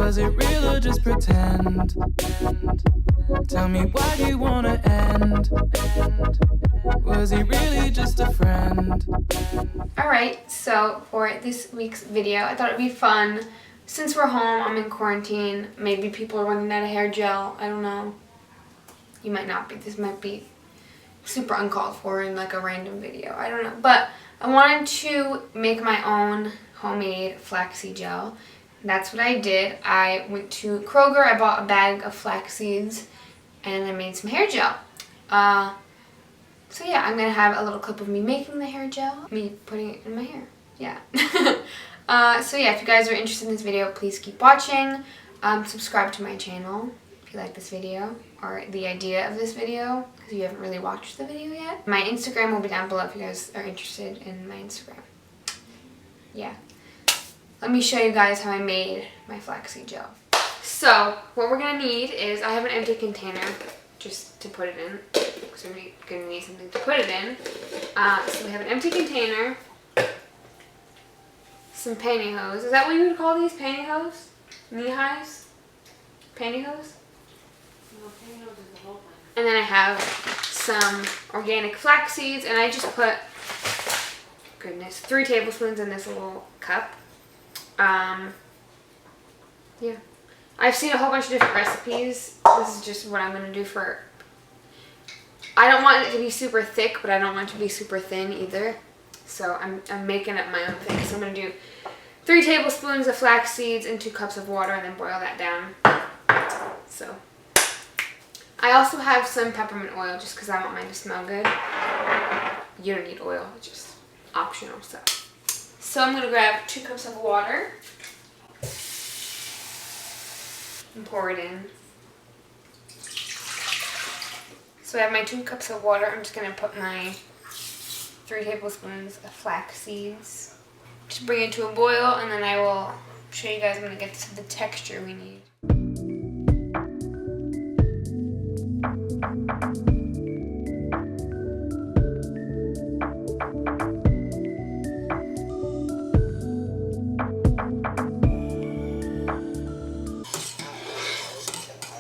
Was it real or just pretend? Tell me, why do you wanna end? Was he really just a friend? Alright, so for this week's video, I thought it'd be fun. Since we're home, I'm in quarantine. Maybe people are running out of hair gel. I don't know. You might not be. This might be super uncalled for in like a random video. I don't know. But I wanted to make my own homemade flaxseed gel. That's what I did. I went to Kroger. I bought a bag of flax seeds and I made some hair gel. So yeah, I'm going to have a little clip of me making the hair gel, me putting it in my hair. Yeah. So yeah, if you guys are interested in this video, please keep watching. Subscribe to my channel if you like this video or the idea of this video, because you haven't really watched the video yet. My Instagram will be down below if you guys are interested in my Instagram. Yeah. Let me show you guys how I made my flaxseed gel. So what we're going to need is, I have an empty container just to put it in, because we're going to need something to put it in. So we have an empty container, some pantyhose. Is that what you would call these? Pantyhose? Knee-highs? Pantyhose? No, pantyhose is the whole thing. And then I have some organic flax seeds, and I just put, goodness, 3 tablespoons in this little cup. Yeah. I've seen a whole bunch of different recipes. This is just what I'm going to do for... I don't want it to be super thick, but I don't want it to be super thin either. So I'm making up my own thing. So I'm going to do 3 tablespoons of flax seeds and 2 cups of water and then boil that down. So I also have some peppermint oil just because I want mine to smell good. You don't need oil, it's just optional stuff. So I'm going to grab 2 cups of water and pour it in. So I have my 2 cups of water. I'm just going to put my 3 tablespoons of flax seeds. Just bring it to a boil, and then I will show you guys when it gets to the texture we need.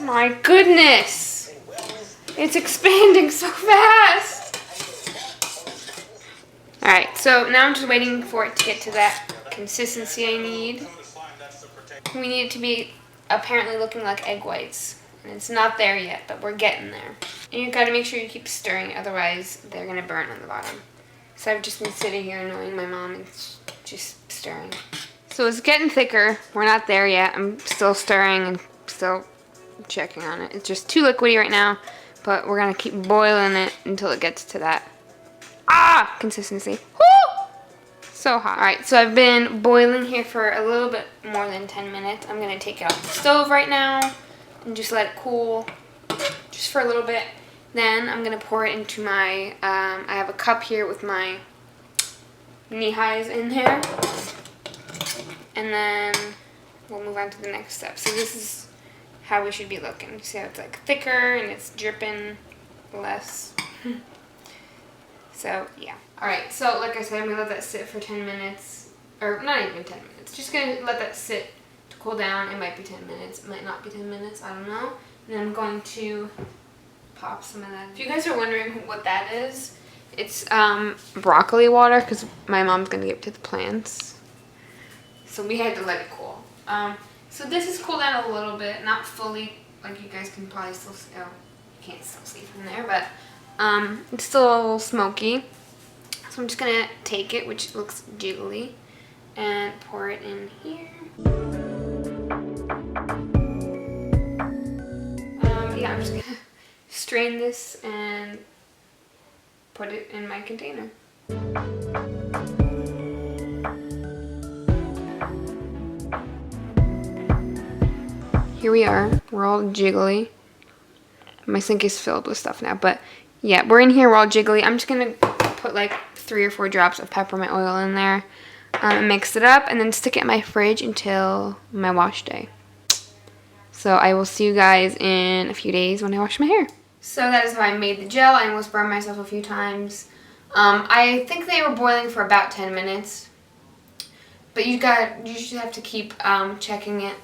My goodness! It's expanding so fast! Alright, so now I'm just waiting for it to get to that consistency I need. We need it to be apparently looking like egg whites. And it's not there yet, but we're getting there. And you gotta make sure you keep stirring, otherwise they're gonna burn on the bottom. So I've just been sitting here annoying my mom and just stirring. So it's getting thicker. We're not there yet. I'm still stirring and still checking on it. It's just too liquidy right now, but we're gonna keep boiling it until it gets to that consistency. Woo! So hot. Alright, so I've been boiling here for a little bit more than 10 minutes. I'm gonna take it off the stove right now and just let it cool just for a little bit. Then I'm gonna pour it into my I have a cup here with my knee-highs in here, and then we'll move on to the next step. So this is how we should be looking. See how it's like thicker and it's dripping less. So yeah. Alright, so like I said, I'm going to let that sit for 10 minutes. Or not even 10 minutes. Just going to let that sit to cool down. It might be 10 minutes. It might not be 10 minutes. I don't know. And then I'm going to pop some of that. If you guys are wondering what that is, it's broccoli water, because my mom's going to give it to the plants. So we had to let it cool. So this has cooled down a little bit, not fully, like you guys can probably still see, oh, you can't still see from there, but it's still a little smoky. So I'm just going to take it, which looks jiggly, and pour it in here. Yeah, I'm just going to strain this and put it in my container. Here we are. We're all jiggly. My sink is filled with stuff now, but yeah, we're in here. We're all jiggly. I'm just gonna put like 3 or 4 drops of peppermint oil in there, mix it up, and then stick it in my fridge until my wash day. So I will see you guys in a few days when I wash my hair. So that is how I made the gel. I almost burned myself a few times. I think they were boiling for about 10 minutes. But you just have to keep checking it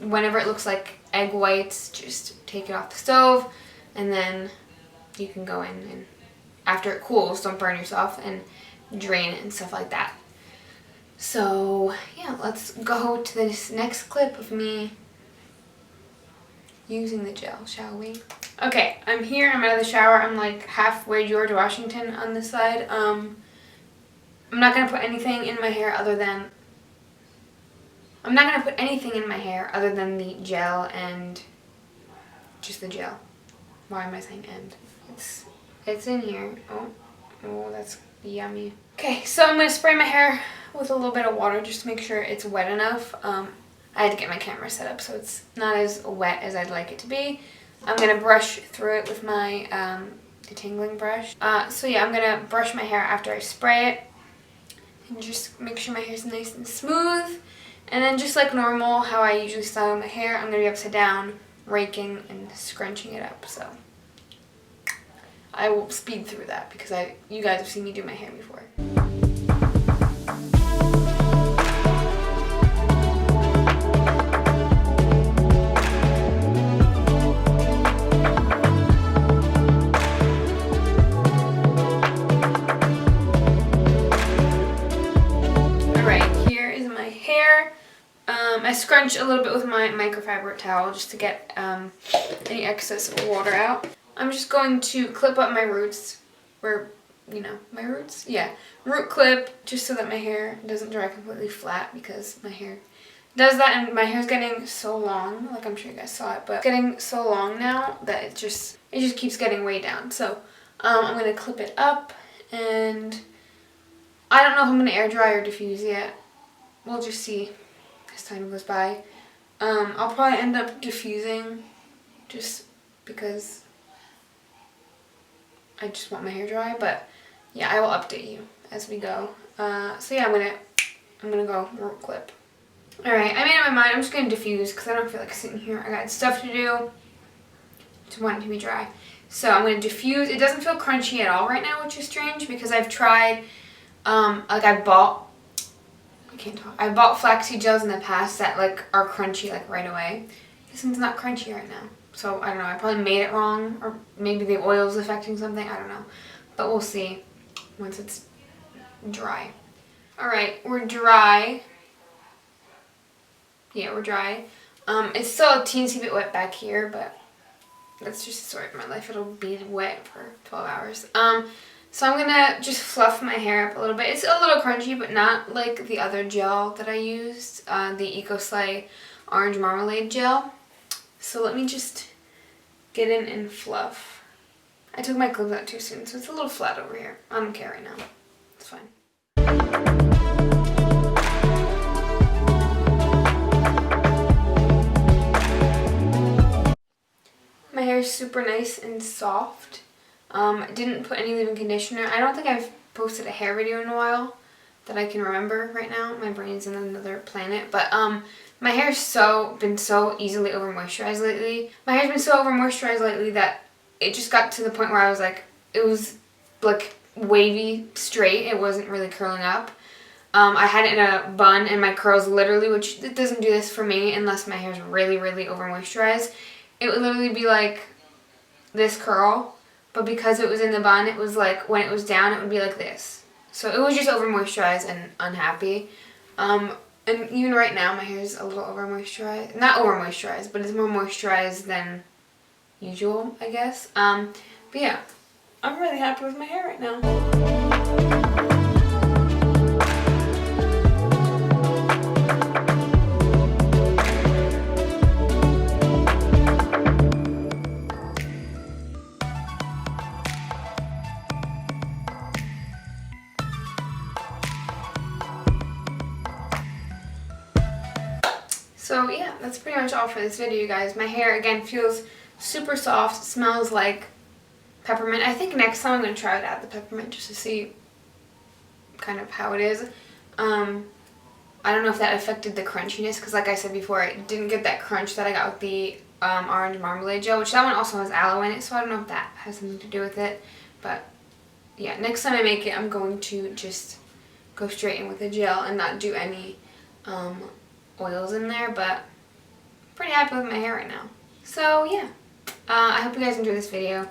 whenever it looks like egg whites, just take it off the stove, and then you can go in and after it cools, don't burn yourself, and drain it and stuff like that. So yeah, let's go to this next clip of me using the gel, shall we? Okay, I'm here, I'm out of the shower. I'm like halfway George Washington on this side. I'm not gonna put anything in my hair other than the gel and just the gel. Why am I saying and? It's in here. Oh, that's yummy. Okay, so I'm gonna spray my hair with a little bit of water just to make sure it's wet enough. I had to get my camera set up so it's not as wet as I'd like it to be. I'm gonna brush through it with my detangling brush. So yeah, I'm gonna brush my hair after I spray it and just make sure my hair's nice and smooth. And then just like normal, how I usually style my hair, I'm gonna be upside down, raking and scrunching it up. So I will speed through that because you guys have seen me do my hair before. Alright, here is my hair. I scrunch a little bit with my microfiber towel just to get any excess water out. I'm just going to clip up my roots, or, you know, my roots? Yeah, root clip, just so that my hair doesn't dry completely flat because my hair does that, and my hair's getting so long, like I'm sure you guys saw it, but it's getting so long now that it just keeps getting way down. So I'm going to clip it up, and I don't know if I'm going to air dry or diffuse yet. We'll just see as time goes by. I'll probably end up diffusing just because I just want my hair dry, but yeah, I will update you as we go. So yeah, I'm gonna go root clip. All right, I made up my mind. I'm just gonna diffuse because I don't feel like sitting here. I got stuff to do. Just want it to be dry. So I'm gonna diffuse. It doesn't feel crunchy at all right now, which is strange because I've tried. Like I bought flaxseed gels in the past that like are crunchy like right away. This one's not crunchy right now. So I don't know, I probably made it wrong, or maybe the oil's affecting something, I don't know. But we'll see once it's dry. Alright, we're dry. Yeah, we're dry. It's still a teensy bit wet back here, but that's just the story of my life. It'll be wet for 12 hours. So I'm gonna just fluff my hair up a little bit. It's a little crunchy, but not like the other gel that I used, the Eco Slay Orange Marmalade Gel. So let me just get in and fluff. I took my clips out too soon, so it's a little flat over here. I don't care right now. It's fine. My hair is super nice and soft. I didn't put any leave-in conditioner. I don't think I've posted a hair video in a while that I can remember right now. My brain's in another planet. But my hair's been so easily over moisturized lately. My hair's been so over moisturized lately that it just got to the point where I was like, it was like wavy straight. It wasn't really curling up. I had it in a bun, and my curls literally, which it doesn't do this for me unless my hair's really, really over moisturized. It would literally be like this curl. But because it was in the bun, it was like, when it was down, it would be like this. So it was just over moisturized and unhappy. And even right now, my hair is a little over moisturized. Not over moisturized, but it's more moisturized than usual, I guess. But yeah, I'm really happy with my hair right now. So yeah, that's pretty much all for this video, you guys. My hair, again, feels super soft, smells like peppermint. I think next time I'm going to try to add the peppermint just to see kind of how it is. I don't know if that affected the crunchiness, because like I said before, I didn't get that crunch that I got with the orange marmalade gel, which that one also has aloe in it, so I don't know if that has something to do with it. But yeah, next time I make it, I'm going to just go straight in with the gel and not do any oils in there, but pretty happy with my hair right now. So yeah, I hope you guys enjoyed this video.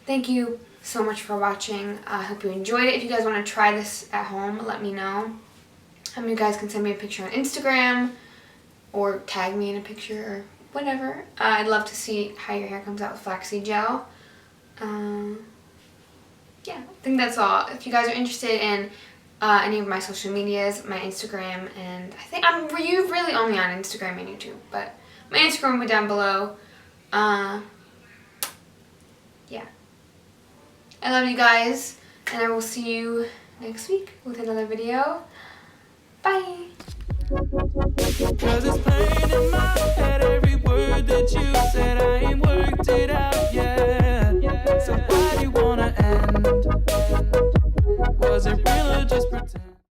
Thank you so much for watching. I hope you enjoyed it. If you guys want to try this at home, let me know. You guys can send me a picture on Instagram or tag me in a picture or whatever. I'd love to see how your hair comes out with flaxseed gel. Yeah, I think that's all. If you guys are interested in any of my social medias, my Instagram, and I think I'm really only on Instagram and YouTube, but my Instagram will be down below. Yeah. I love you guys, and I will see you next week with another video. Bye! 'Cause it's pain in my